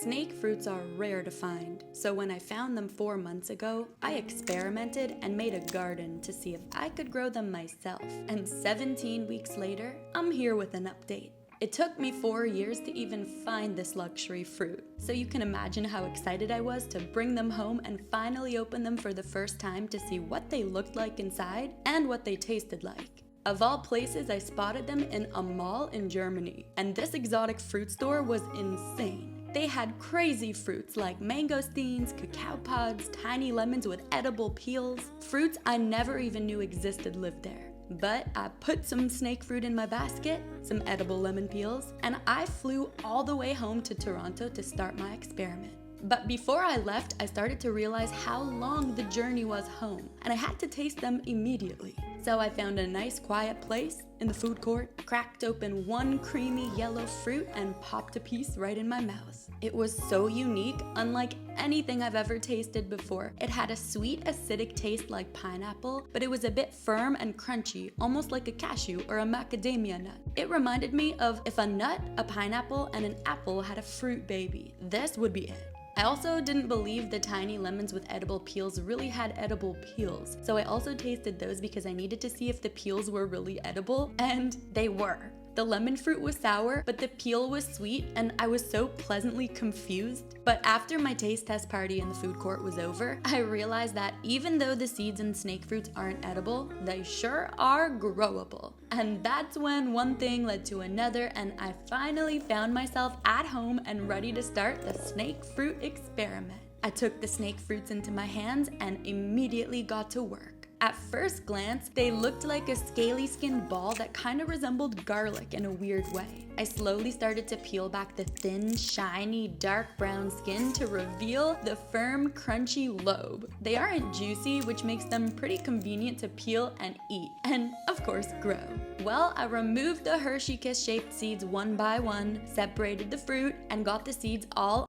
Snake fruits are rare to find, so when I found them 4 months ago, I experimented and made a garden to see if I could grow them myself. And 17 weeks later, I'm here with an update. It took me 4 years to even find this luxury fruit, so you can imagine how excited I was to bring them home and finally open them for the first time to see what they looked like inside and what they tasted like. Of all places, I spotted them in a mall in Germany, and this exotic fruit store was insane. They had crazy fruits like mangosteens, cacao pods, tiny lemons with edible peels. Fruits I never even knew existed lived there. But I put some snake fruit in my basket, some edible lemon peels, and I flew all the way home to Toronto to start my experiment. But before I left, I started to realize how long the journey was home, and I had to taste them immediately. So I found a nice quiet place in the food court, cracked open one creamy yellow fruit, and popped a piece right in my mouth. It was so unique, unlike anything I've ever tasted before. It had a sweet, acidic taste like pineapple, but it was a bit firm and crunchy, almost like a cashew or a macadamia nut. It reminded me of if a nut, a pineapple, and an apple had a fruit baby. This would be it. I also didn't believe the tiny lemons with edible peels really had edible peels, so I also tasted those because I needed to see if the peels were really edible, and they were. The lemon fruit was sour, but the peel was sweet, and I was so pleasantly confused. But after my taste test party in the food court was over, I realized that even though the seeds in snake fruits aren't edible, they sure are growable. And that's when one thing led to another, and I finally found myself at home and ready to start the snake fruit experiment. I took the snake fruits into my hands and immediately got to work. At first glance, they looked like a scaly skinned ball that kind of resembled garlic in a weird way. I slowly started to peel back the thin, shiny, dark brown skin to reveal the firm, crunchy lobe. They aren't juicy, which makes them pretty convenient to peel and eat, and of course grow. Well, I removed the Hershey Kiss shaped seeds one by one, separated the fruit, and got the seeds all